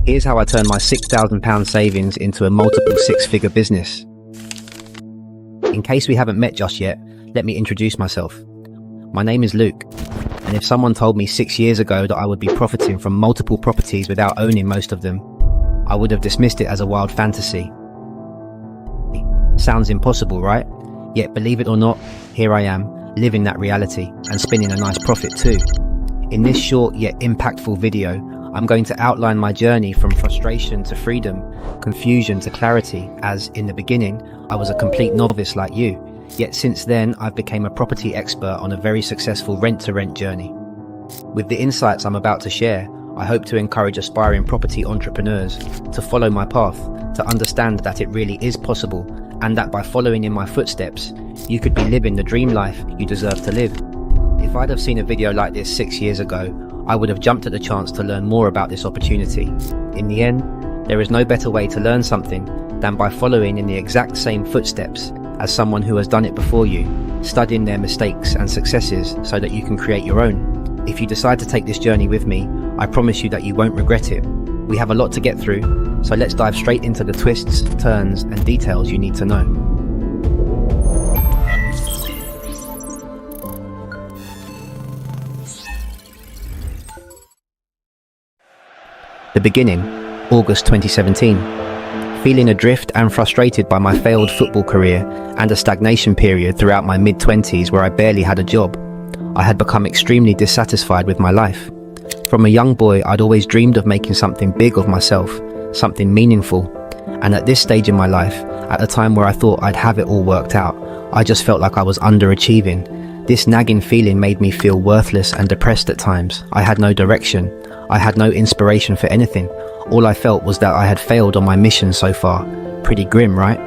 Here's how I turned my £6,000 savings into a multiple six-figure business. In case we haven't met just yet, let me introduce myself. My name is Luke, and if someone told me 6 years ago that I would be profiting from multiple properties without owning most of them, I would have dismissed it as a wild fantasy. Sounds impossible, right? Yet believe it or not, here I am, living that reality and spinning a nice profit too. In this short yet impactful video, I'm going to outline my journey from frustration to freedom, confusion to clarity, as in the beginning, I was a complete novice like you. Yet since then, I've become a property expert on a very successful rent-to-rent journey. With the insights I'm about to share, I hope to encourage aspiring property entrepreneurs to follow my path, to understand that it really is possible, and that by following in my footsteps, you could be living the dream life you deserve to live. If I'd have seen a video like this 6 years ago, I would have jumped at the chance to learn more about this opportunity. In the end, there is no better way to learn something than by following in the exact same footsteps as someone who has done it before you, studying their mistakes and successes so that you can create your own. If you decide to take this journey with me, I promise you that you won't regret it. We have a lot to get through, so let's dive straight into the twists, turns, and details you need to know. The beginning, August 2017. Feeling adrift and frustrated by my failed football career and a stagnation period throughout my mid-20s where I barely had a job, I had become extremely dissatisfied with my life. From a young boy, I'd always dreamed of making something big of myself, something meaningful. And at this stage in my life, at a time where I thought I'd have it all worked out, I just felt like I was underachieving. This nagging feeling made me feel worthless and depressed at times. I had no direction. I had no inspiration for anything. All I felt was that I had failed on my mission so far. Pretty grim, right?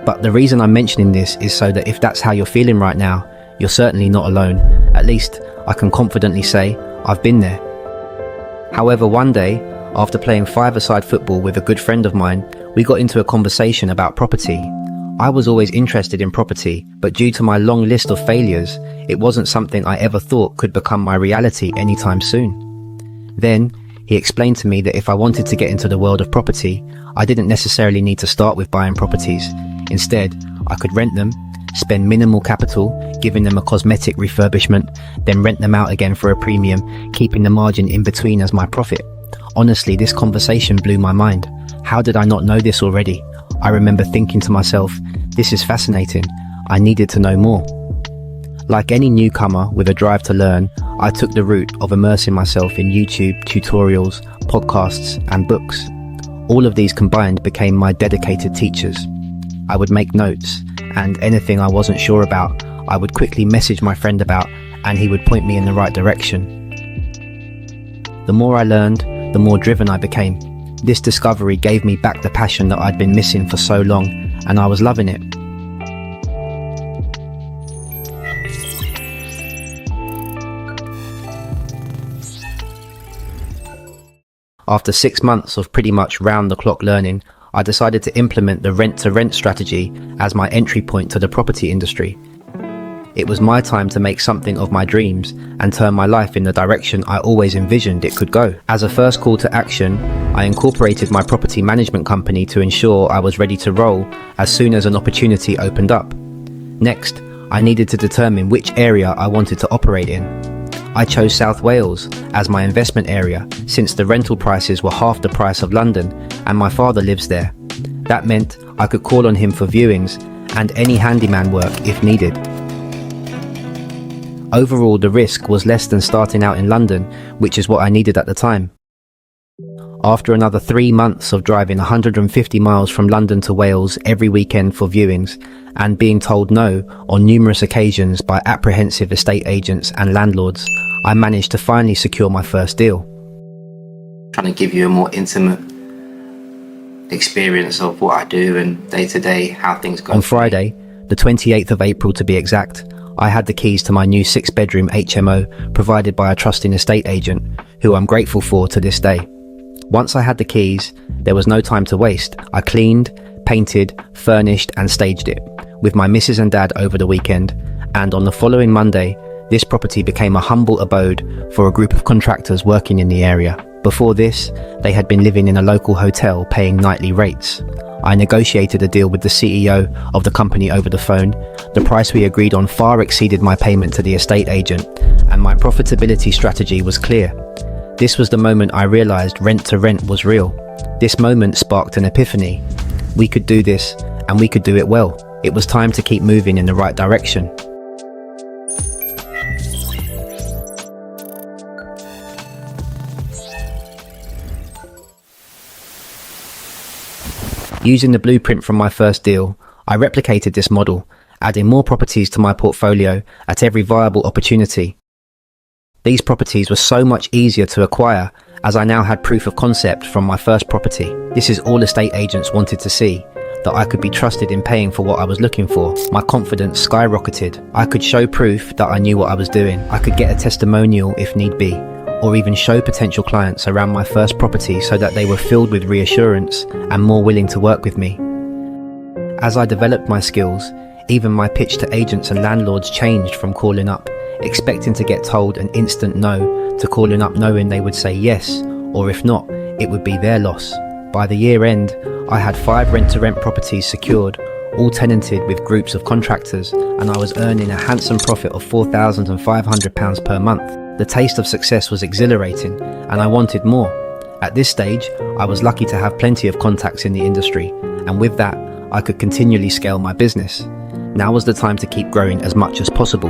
But the reason I'm mentioning this is so that if that's how you're feeling right now, you're certainly not alone. At least, I can confidently say, I've been there. However, one day, after playing five-a-side football with a good friend of mine, we got into a conversation about property. I was always interested in property, but due to my long list of failures, it wasn't something I ever thought could become my reality anytime soon. Then, he explained to me that if I wanted to get into the world of property, I didn't necessarily need to start with buying properties. Instead, I could rent them, spend minimal capital, giving them a cosmetic refurbishment, then rent them out again for a premium, keeping the margin in between as my profit. Honestly, this conversation blew my mind. How did I not know this already? I remember thinking to myself, this is fascinating. I needed to know more. Like any newcomer with a drive to learn, I took the route of immersing myself in YouTube, tutorials, podcasts, and books. All of these combined became my dedicated teachers. I would make notes, and anything I wasn't sure about, I would quickly message my friend about, and he would point me in the right direction. The more I learned, the more driven I became. This discovery gave me back the passion that I'd been missing for so long, and I was loving it. After 6 months of pretty much round-the-clock learning, I decided to implement the rent-to-rent strategy as my entry point to the property industry. It was my time to make something of my dreams and turn my life in the direction I always envisioned it could go. As a first call to action, I incorporated my property management company to ensure I was ready to roll as soon as an opportunity opened up. Next, I needed to determine which area I wanted to operate in. I chose South Wales as my investment area since the rental prices were half the price of London and my father lives there. That meant I could call on him for viewings and any handyman work if needed. Overall, the risk was less than starting out in London, which is what I needed at the time. After another 3 months of driving 150 miles from London to Wales every weekend for viewings and being told no on numerous occasions by apprehensive estate agents and landlords, I managed to finally secure my first deal. Trying to give you a more intimate experience of what I do and day to day, how things go. On Friday, the 28th of April to be exact, I had the keys to my new 6-bedroom HMO provided by a trusting estate agent, who I'm grateful for to this day. Once I had the keys, there was no time to waste. I cleaned, painted, furnished and staged it with my missus and dad over the weekend, and on the following Monday, this property became a humble abode for a group of contractors working in the area. Before this, they had been living in a local hotel paying nightly rates. I negotiated a deal with the CEO of the company over the phone. The price we agreed on far exceeded my payment to the estate agent, and my profitability strategy was clear. This was the moment I realized rent to rent was real. This moment sparked an epiphany. We could do this, and we could do it well. It was time to keep moving in the right direction. Using the blueprint from my first deal, I replicated this model, adding more properties to my portfolio at every viable opportunity. These properties were so much easier to acquire as I now had proof of concept from my first property. This is all estate agents wanted to see, that I could be trusted in paying for what I was looking for. My confidence skyrocketed. I could show proof that I knew what I was doing. I could get a testimonial if need be, or even show potential clients around my first property so that they were filled with reassurance and more willing to work with me. As I developed my skills, even my pitch to agents and landlords changed from calling up, expecting to get told an instant no, to calling up knowing they would say yes, or if not, it would be their loss. By the year end, I had 5 rent-to-rent properties secured, all tenanted with groups of contractors, and I was earning a handsome profit of £4,500 per month. The taste of success was exhilarating, and I wanted more. At this stage, I was lucky to have plenty of contacts in the industry, and with that, I could continually scale my business. Now was the time to keep growing as much as possible.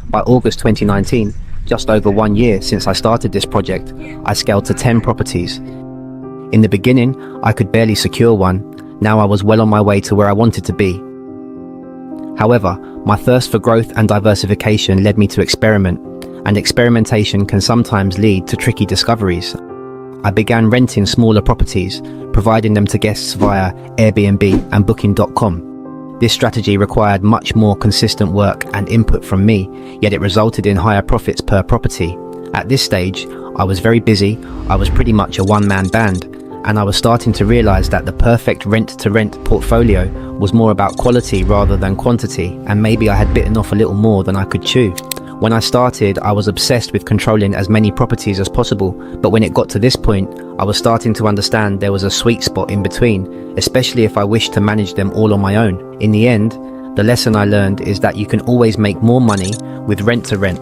By August 2019, just over 1 year since I started this project, I scaled to 10 properties. In the beginning, I could barely secure one. Now I was well on my way to where I wanted to be. However, my thirst for growth and diversification led me to experiment, and experimentation can sometimes lead to tricky discoveries. I began renting smaller properties, providing them to guests via Airbnb and Booking.com. This strategy required much more consistent work and input from me, yet it resulted in higher profits per property. At this stage, I was very busy. I was pretty much a one-man band, and I was starting to realize that the perfect rent-to-rent portfolio was more about quality rather than quantity, and maybe I had bitten off a little more than I could chew. When I started, I was obsessed with controlling as many properties as possible, but when it got to this point, I was starting to understand there was a sweet spot in between, especially if I wished to manage them all on my own. In the end, the lesson I learned is that you can always make more money with rent-to-rent.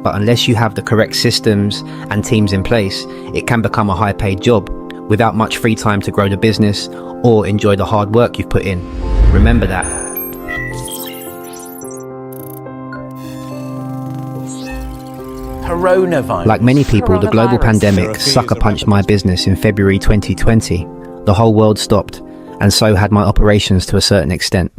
But unless you have the correct systems and teams in place, it can become a high-paid job without much free time to grow the business or enjoy the hard work you've put in. Remember that. Coronavirus. Like many people, the global pandemic sucker punched my business in February 2020. The whole world stopped, and so had my operations to a certain extent.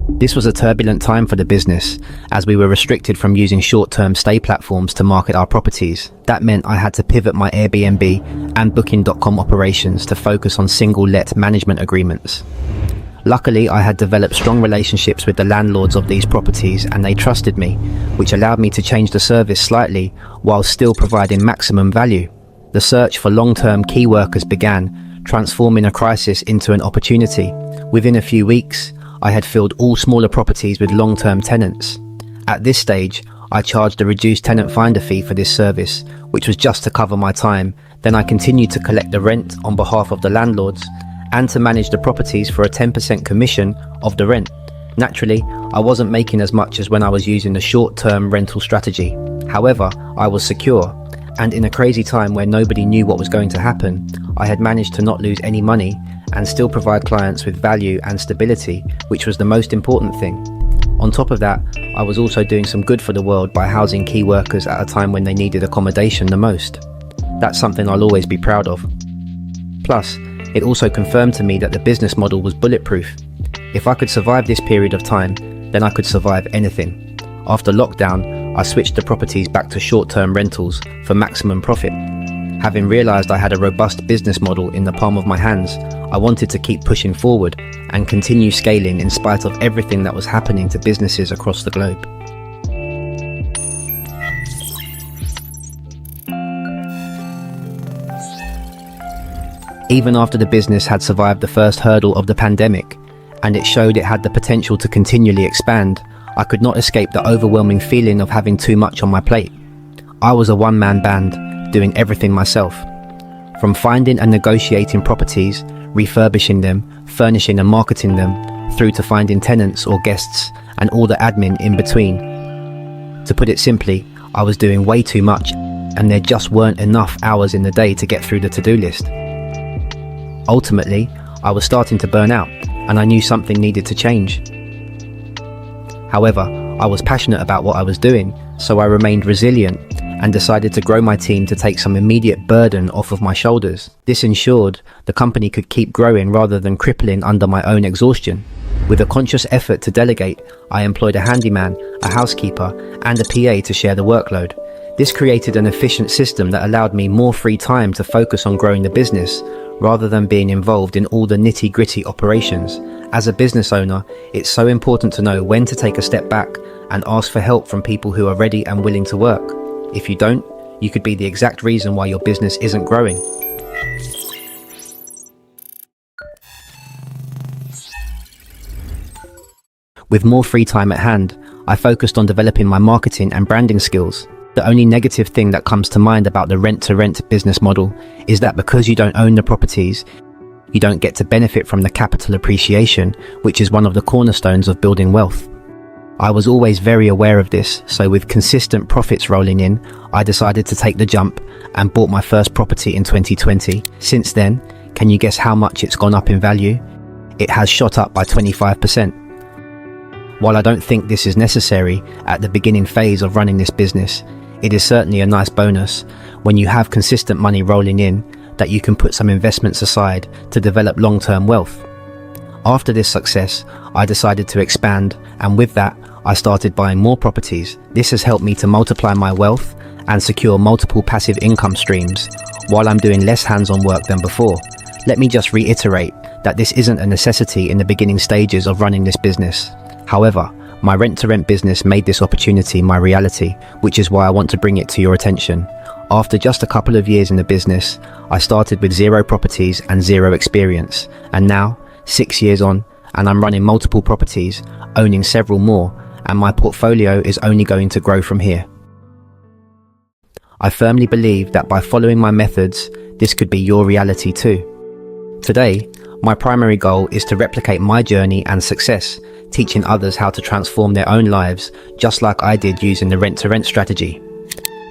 This was a turbulent time for the business, as we were restricted from using short-term stay platforms to market our properties. That meant I had to pivot my Airbnb and Booking.com operations to focus on single-let management agreements. Luckily, I had developed strong relationships with the landlords of these properties, and they trusted me, which allowed me to change the service slightly while still providing maximum value. The search for long-term key workers began, transforming a crisis into an opportunity. Within a few weeks, I had filled all smaller properties with long-term tenants. At this stage, I charged a reduced tenant finder fee for this service, which was just to cover my time. Then I continued to collect the rent on behalf of the landlords and to manage the properties for a 10% commission of the rent. Naturally, I wasn't making as much as when I was using the short-term rental strategy. However, I was secure, and in a crazy time where nobody knew what was going to happen, I had managed to not lose any money and still provide clients with value and stability, which was the most important thing. On top of that, I was also doing some good for the world by housing key workers at a time when they needed accommodation the most. That's something I'll always be proud of. Plus, it also confirmed to me that the business model was bulletproof. If I could survive this period of time, then I could survive anything. After lockdown, I switched the properties back to short-term rentals for maximum profit. Having realized I had a robust business model in the palm of my hands, I wanted to keep pushing forward and continue scaling in spite of everything that was happening to businesses across the globe. Even after the business had survived the first hurdle of the pandemic, and it showed it had the potential to continually expand, I could not escape the overwhelming feeling of having too much on my plate. I was a one-man band, doing everything myself. From finding and negotiating properties, refurbishing them, furnishing and marketing them, through to finding tenants or guests, and all the admin in between. To put it simply, I was doing way too much, and there just weren't enough hours in the day to get through the to-do list. Ultimately, I was starting to burn out, and I knew something needed to change. However, I was passionate about what I was doing, so I remained resilient and decided to grow my team to take some immediate burden off of my shoulders. This ensured the company could keep growing rather than crippling under my own exhaustion. With a conscious effort to delegate, I employed a handyman, a housekeeper, and a PA to share the workload. This created an efficient system that allowed me more free time to focus on growing the business, rather than being involved in all the nitty-gritty operations. As a business owner, it's so important to know when to take a step back and ask for help from people who are ready and willing to work. If you don't, you could be the exact reason why your business isn't growing. With more free time at hand, I focused on developing my marketing and branding skills. The only negative thing that comes to mind about the rent-to-rent business model is that because you don't own the properties, you don't get to benefit from the capital appreciation, which is one of the cornerstones of building wealth. I was always very aware of this, so with consistent profits rolling in, I decided to take the jump and bought my first property in 2020. Since then, can you guess how much it's gone up in value? It has shot up by 25%. While I don't think this is necessary at the beginning phase of running this business, it is certainly a nice bonus when you have consistent money rolling in that you can put some investments aside to develop long-term wealth. After this success, I decided to expand, and with that, I started buying more properties. This has helped me to multiply my wealth and secure multiple passive income streams while I'm doing less hands-on work than before. Let me just reiterate that this isn't a necessity in the beginning stages of running this business. However, my rent-to-rent business made this opportunity my reality, which is why I want to bring it to your attention. After just a couple of years in the business, I started with 0 properties and 0 experience, and now, 6 years on, and I'm running multiple properties, owning several more, and my portfolio is only going to grow from here. I firmly believe that by following my methods, this could be your reality too. Today, my primary goal is to replicate my journey and success, teaching others how to transform their own lives, just like I did using the rent-to-rent strategy.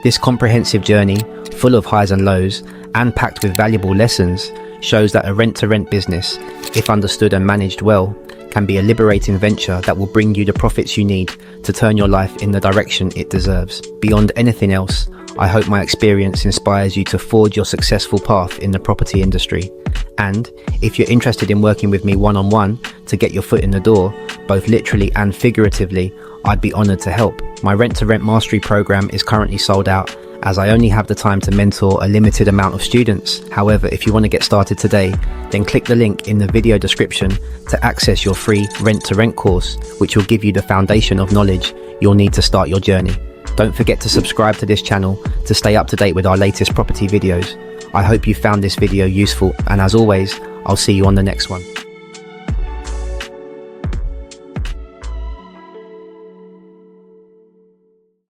This comprehensive journey, full of highs and lows, and packed with valuable lessons, shows that a rent-to-rent business, if understood and managed well, can be a liberating venture that will bring you the profits you need to turn your life in the direction it deserves. Beyond anything else, I hope my experience inspires you to forge your successful path in the property industry. And if you're interested in working with me one-on-one to get your foot in the door, both literally and figuratively, I'd be honored to help. My rent-to-rent mastery program is currently sold out, as I only have the time to mentor a limited amount of students. However, if you want to get started today, then click the link in the video description to access your free rent-to-rent course, which will give you the foundation of knowledge you'll need to start your journey. Don't forget to subscribe to this channel to stay up to date with our latest property videos. I hope you found this video useful, and as always, I'll see you on the next one.